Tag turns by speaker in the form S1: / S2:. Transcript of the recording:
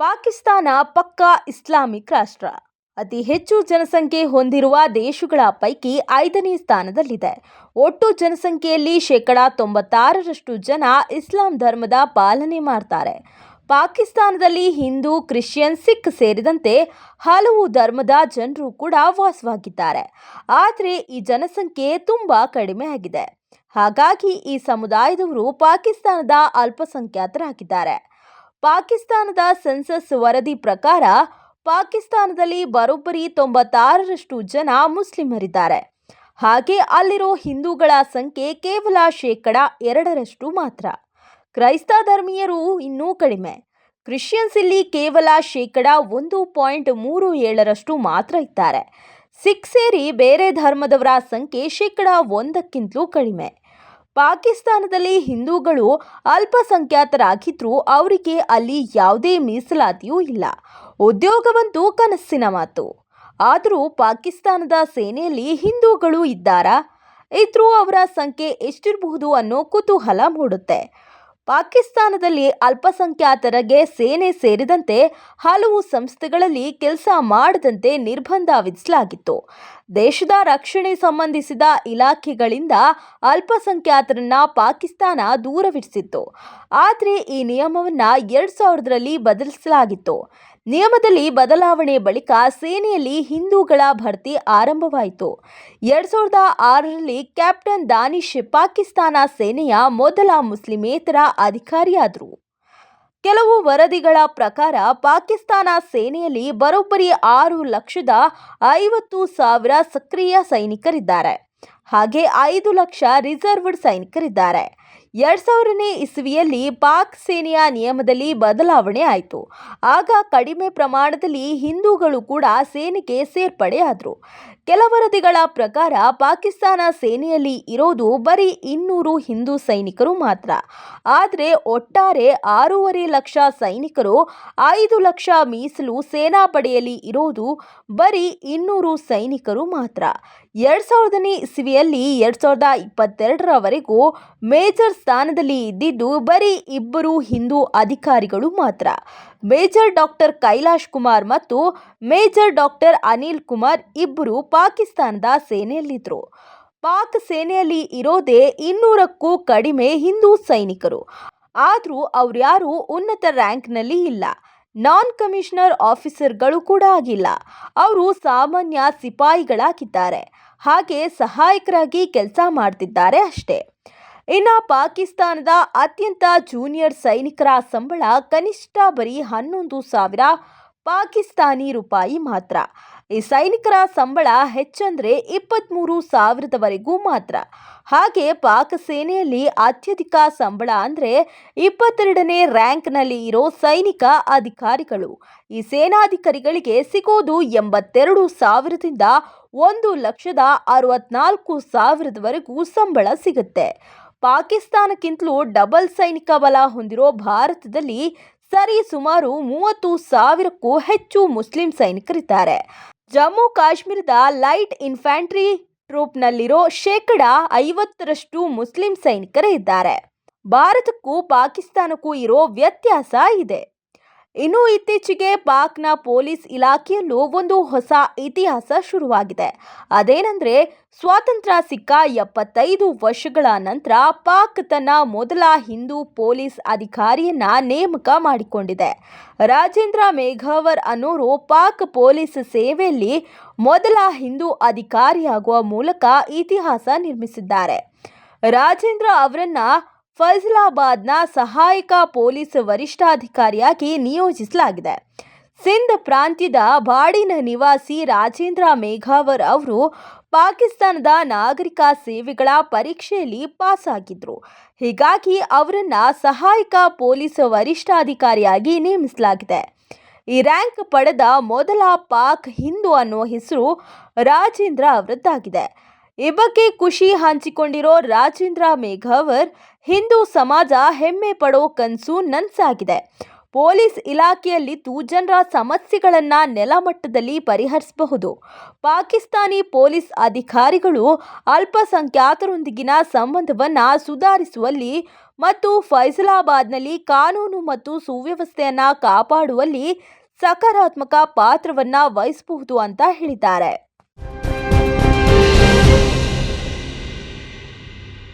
S1: ಪಾಕಿಸ್ತಾನ ಪಕ್ಕಾ ಇಸ್ಲಾಮಿಕ್ ರಾಷ್ಟ್ರ. ಅತಿ ಹೆಚ್ಚು ಜನಸಂಖ್ಯೆ ಹೊಂದಿರುವ ದೇಶಗಳ ಪೈಕಿ 5ನೇ ಸ್ಥಾನದಲ್ಲಿದೆ. ಒಟ್ಟು ಜನಸಂಖ್ಯೆಯಲ್ಲಿ 96% ಜನ ಇಸ್ಲಾಂ ಧರ್ಮದ ಪಾಲನೆ ಮಾಡ್ತಾರೆ. ಪಾಕಿಸ್ತಾನದಲ್ಲಿ ಹಿಂದೂ, ಕ್ರಿಶ್ಚಿಯನ್, ಸಿಖ್ ಸೇರಿದಂತೆ ಹಲವು ಧರ್ಮದ ಜನರು ಕೂಡ ವಾಸವಾಗಿದ್ದಾರೆ. ಆದರೆ ಈ ಜನಸಂಖ್ಯೆ ತುಂಬಾ ಕಡಿಮೆ ಆಗಿದೆ. ಹಾಗಾಗಿ ಈ ಸಮುದಾಯದವರು ಪಾಕಿಸ್ತಾನದ ಅಲ್ಪಸಂಖ್ಯಾತರಾಗಿದ್ದಾರೆ. ಪಾಕಿಸ್ತಾನದ ಸೆನ್ಸಸ್ ವರದಿ ಪ್ರಕಾರ ಪಾಕಿಸ್ತಾನದಲ್ಲಿ ಬರೋಬ್ಬರಿ 96% ಜನ ಮುಸ್ಲಿಮರಿದ್ದಾರೆ. ಹಾಗೆ ಅಲ್ಲಿರೋ ಹಿಂದೂಗಳ ಸಂಖ್ಯೆ ಕೇವಲ 2% ಮಾತ್ರ. ಕ್ರೈಸ್ತ ಧರ್ಮೀಯರು ಇನ್ನೂ ಕಡಿಮೆ. ಕ್ರಿಶ್ಚಿಯನ್ಸ್ ಇಲ್ಲಿ ಕೇವಲ 1.37% ಮಾತ್ರ ಇದ್ದಾರೆ. ಸಿಖ್ ಸೇರಿ ಬೇರೆ ಧರ್ಮದವರ ಸಂಖ್ಯೆ 1%ಕ್ಕಿಂತಲೂ ಕಡಿಮೆ. ಪಾಕಿಸ್ತಾನದಲ್ಲಿ ಹಿಂದೂಗಳು ಅಲ್ಪಸಂಖ್ಯಾತರಾಗಿದ್ರೂ ಅವರಿಗೆ ಅಲ್ಲಿ ಯಾವುದೇ ಮೀಸಲಾತಿಯೂ ಇಲ್ಲ. ಉದ್ಯೋಗವಂತೂ ಕನಸಿನ ಮಾತು. ಆದರೂ ಪಾಕಿಸ್ತಾನದ ಸೇನೆಯಲ್ಲಿ ಹಿಂದೂಗಳು ಇದ್ದಾರಾ? ಇದ್ರೂ ಅವರ ಸಂಖ್ಯೆ ಎಷ್ಟಿರಬಹುದು ಅನ್ನೋ ಕುತೂಹಲ ಮೂಡುತ್ತೆ. ಪಾಕಿಸ್ತಾನದಲ್ಲಿ ಅಲ್ಪಸಂಖ್ಯಾತರಿಗೆ ಸೇನೆ ಸೇರಿದಂತೆ ಹಲವು ಸಂಸ್ಥೆಗಳಲ್ಲಿ ಕೆಲಸ ಮಾಡದಂತೆ ನಿರ್ಬಂಧ ವಿಧಿಸಲಾಗಿತ್ತು. ದೇಶದ ರಕ್ಷಣೆ ಸಂಬಂಧಿಸಿದ ಇಲಾಖೆಗಳಿಂದ ಅಲ್ಪಸಂಖ್ಯಾತರನ್ನ ಪಾಕಿಸ್ತಾನ ದೂರವಿರಿಸಿತ್ತು. ಆದರೆ ಈ ನಿಯಮವನ್ನು 2000ರಲ್ಲಿ ಬದಲಿಸಲಾಗಿತ್ತು. ನಿಯಮದಲ್ಲಿ ಬದಲಾವಣೆ ಬಳಿಕ ಸೇನೆಯಲ್ಲಿ ಹಿಂದೂಗಳ ಭರ್ತಿ ಆರಂಭವಾಯಿತು. 2006ರಲ್ಲಿ ಕ್ಯಾಪ್ಟನ್ ದಾನಿಶ್ ಪಾಕಿಸ್ತಾನ ಸೇನೆಯ ಮೊದಲ ಮುಸ್ಲಿಮೇತರ ಅಧಿಕಾರಿಯಾದರು. ಕೆಲವು ವರದಿಗಳ ಪ್ರಕಾರ ಪಾಕಿಸ್ತಾನ ಸೇನೆಯಲ್ಲಿ ಬರೋಬ್ಬರಿ 6,50,000 ಸಕ್ರಿಯ ಸೈನಿಕರಿದ್ದಾರೆ. ಹಾಗೆ 5 ಲಕ್ಷ ರಿಸರ್ವ್ಡ್ ಸೈನಿಕರಿದ್ದಾರೆ. 2000ನೇ ಇಸವಿಯಲ್ಲಿ ಪಾಕ್ ಸೇನೆಯ ನಿಯಮದಲ್ಲಿ ಬದಲಾವಣೆ ಆಯಿತು. ಆಗ ಕಡಿಮೆ ಪ್ರಮಾಣದಲ್ಲಿ ಹಿಂದೂಗಳು ಕೂಡ ಸೇನೆಗೆ ಸೇರ್ಪಡೆಯಾದರು. ಕೆಲ ವರದಿಗಳ ಪ್ರಕಾರ ಪಾಕಿಸ್ತಾನ ಸೇನೆಯಲ್ಲಿ ಇರೋದು ಬರೀ 200 ಹಿಂದೂ ಸೈನಿಕರು ಮಾತ್ರ. ಆದರೆ ಒಟ್ಟಾರೆ 6.5 ಲಕ್ಷ ಸೈನಿಕರು, 5 ಲಕ್ಷ ಮೀಸಲು ಸೇನಾಪಡೆಯಲ್ಲಿ ಇರೋದು ಬರೀ 200 ಸೈನಿಕರು ಮಾತ್ರ. 2000ನೇ ಇಸವಿಯಲ್ಲಿ 2022ರವರೆಗೂ ಮೇಜರ್ ಸ್ಥಾನದಲ್ಲಿ ಇದ್ದಿದ್ದು ಬರೀ 2 ಹಿಂದೂ ಅಧಿಕಾರಿಗಳು ಮಾತ್ರ. ಮೇಜರ್ ಡಾಕ್ಟರ್ ಕೈಲಾಶ್ ಕುಮಾರ್ ಮತ್ತು ಮೇಜರ್ ಡಾಕ್ಟರ್ ಅನಿಲ್ ಕುಮಾರ್ ಇಬ್ಬರು ಪಾಕಿಸ್ತಾನದ ಸೇನೆಯಲ್ಲಿದ್ದರು. ಪಾಕ್ ಸೇನೆಯಲ್ಲಿ ಇರೋದೇ 200ಕ್ಕೂ ಕಡಿಮೆ ಹಿಂದೂ ಸೈನಿಕರು. ಆದರೂ ಅವ್ರ್ಯಾರೂ ಉನ್ನತ ರ್ಯಾಂಕ್ನಲ್ಲಿ ಇಲ್ಲ. ನಾನ್ ಕಮಿಷನರ್ ಆಫೀಸರ್ಗಳು ಕೂಡ ಆಗಿಲ್ಲ. ಅವರು ಸಾಮಾನ್ಯ ಸಿಪಾಯಿಗಳಾಗಿದ್ದಾರೆ. ಹಾಗೆ ಸಹಾಯಕರಾಗಿ ಕೆಲಸ ಮಾಡ್ತಿದ್ದಾರೆ ಅಷ್ಟೇ. ಇನ್ನು ಪಾಕಿಸ್ತಾನದ ಅತ್ಯಂತ ಜೂನಿಯರ್ ಸೈನಿಕರ ಸಂಬಳ ಕನಿಷ್ಠ ಬರೀ 11,000 ಪಾಕಿಸ್ತಾನಿ ರೂಪಾಯಿ ಮಾತ್ರ. ಈ ಸೈನಿಕರ ಸಂಬಳ ಹೆಚ್ಚಂದ್ರೆ 23,000ವರೆಗೂ ಮಾತ್ರ. ಹಾಗೆ ಪಾಕ್ ಸೇನೆಯಲ್ಲಿ ಅತ್ಯಧಿಕ ಸಂಬಳ ಅಂದ್ರೆ 22ನೇ ರ್ಯಾಂಕ್ನಲ್ಲಿ ಇರೋ ಸೈನಿಕ ಅಧಿಕಾರಿಗಳು. ಈ ಸೇನಾಧಿಕಾರಿಗಳಿಗೆ ಸಿಗೋದು 82,000ದಿಂದ 1,64,000ವರೆಗೂ ಸಂಬಳ ಸಿಗುತ್ತೆ. ಪಾಕಿಸ್ತಾನಕ್ಕಿಂತಲೂ ಡಬಲ್ ಸೈನಿಕ ಬಲ ಹೊಂದಿರೋ ಭಾರತದಲ್ಲಿ ಸರಿ ಸುಮಾರು 30,000ಕ್ಕೂ ಹೆಚ್ಚು ಮುಸ್ಲಿಂ ಸೈನಿಕರಿದ್ದಾರೆ. ಜಮ್ಮು ಕಾಶ್ಮೀರದ ಲೈಟ್ ಇನ್ಫ್ಯಾಂಟ್ರಿ ಟ್ರೂಪ್ನಲ್ಲಿರೋ 50%ರಷ್ಟು ಮುಸ್ಲಿಂ ಸೈನಿಕರೇ ಇದ್ದಾರೆ. ಭಾರತಕ್ಕೂ ಪಾಕಿಸ್ತಾನಕ್ಕೂ ಇರೋ ವ್ಯತ್ಯಾಸ ಇದೆ. ಇನ್ನು ಇತ್ತೀಚೆಗೆ ಪಾಕ್ನ ಪೊಲೀಸ್ ಇಲಾಖೆಯಲ್ಲೂ ಒಂದು ಹೊಸ ಇತಿಹಾಸ ಶುರುವಾಗಿದೆ. ಅದೇನೆಂದರೆ, ಸ್ವಾತಂತ್ರ್ಯ ಸಿಕ್ಕ 75 ವರ್ಷಗಳ ನಂತರ ಪಾಕ್ ತನ್ನ ಮೊದಲ ಹಿಂದೂ ಪೊಲೀಸ್ ಅಧಿಕಾರಿಯನ್ನ ನೇಮಕ ಮಾಡಿಕೊಂಡಿದೆ. ರಾಜೇಂದ್ರ ಮೇಘಾವರ್ ಅನ್ನೋರು ಪಾಕ್ ಪೊಲೀಸ್ ಸೇವೆಯಲ್ಲಿ ಮೊದಲ ಹಿಂದೂ ಅಧಿಕಾರಿಯಾಗುವ ಮೂಲಕ ಇತಿಹಾಸ ನಿರ್ಮಿಸಿದ್ದಾರೆ. ರಾಜೇಂದ್ರ ಅವರನ್ನ ಫೈಸಲಾಬಾದ್ನ ಸಹಾಯಕ ಪೊಲೀಸ್ ವರಿಷ್ಠಾಧಿಕಾರಿಯಾಗಿ ನಿಯೋಜಿಸಲಾಗಿದೆ. ಸಿಂಧ್ ಪ್ರಾಂತ್ಯದ ಬಾಡಿನ ನಿವಾಸಿ ರಾಜೇಂದ್ರ ಮೇಘಾವರ್ ಅವರು ಪಾಕಿಸ್ತಾನದ ನಾಗರಿಕ ಸೇವೆಗಳ ಪರೀಕ್ಷೆಯಲ್ಲಿ ಪಾಸ್ ಆಗಿದ್ರು. ಹೀಗಾಗಿ ಅವರನ್ನ ಸಹಾಯಕ ಪೊಲೀಸ್ ವರಿಷ್ಠಾಧಿಕಾರಿಯಾಗಿ ನೇಮಿಸಲಾಗಿದೆ. ಈ ರ್ಯಾಂಕ್ ಪಡೆದ ಮೊದಲ ಪಾಕ್ ಹಿಂದೂ ಅನ್ನೋ ಹೆಸರು ರಾಜೇಂದ್ರ ಅವರದ್ದಾಗಿದೆ. ಈ ಬಗ್ಗೆ ಖುಷಿ ಹಂಚಿಕೊಂಡಿರೋ ರಾಜೇಂದ್ರ ಮೇಘಾವರ್, ಹಿಂದೂ ಸಮಾಜ ಹೆಮ್ಮೆ ಪಡೋ ಕನಸು ನನ್ಸಾಗಿದೆ. ಪೊಲೀಸ್ ಇಲಾಖೆಯಲ್ಲಿದ್ದು ಜನರ ಸಮಸ್ಯೆಗಳನ್ನು ನೆಲಮಟ್ಟದಲ್ಲಿ ಪರಿಹರಿಸಬಹುದು. ಪಾಕಿಸ್ತಾನಿ ಪೊಲೀಸ್ ಅಧಿಕಾರಿಗಳು ಅಲ್ಪಸಂಖ್ಯಾತರೊಂದಿಗಿನ ಸಂಬಂಧವನ್ನು ಸುಧಾರಿಸುವಲ್ಲಿ ಮತ್ತು ಫೈಸಲಾಬಾದ್ನಲ್ಲಿ ಕಾನೂನು ಮತ್ತು ಸುವ್ಯವಸ್ಥೆಯನ್ನ ಕಾಪಾಡುವಲ್ಲಿ ಸಕಾರಾತ್ಮಕ ಪಾತ್ರವನ್ನ ವಹಿಸಬಹುದು ಅಂತ ಹೇಳಿದ್ದಾರೆ.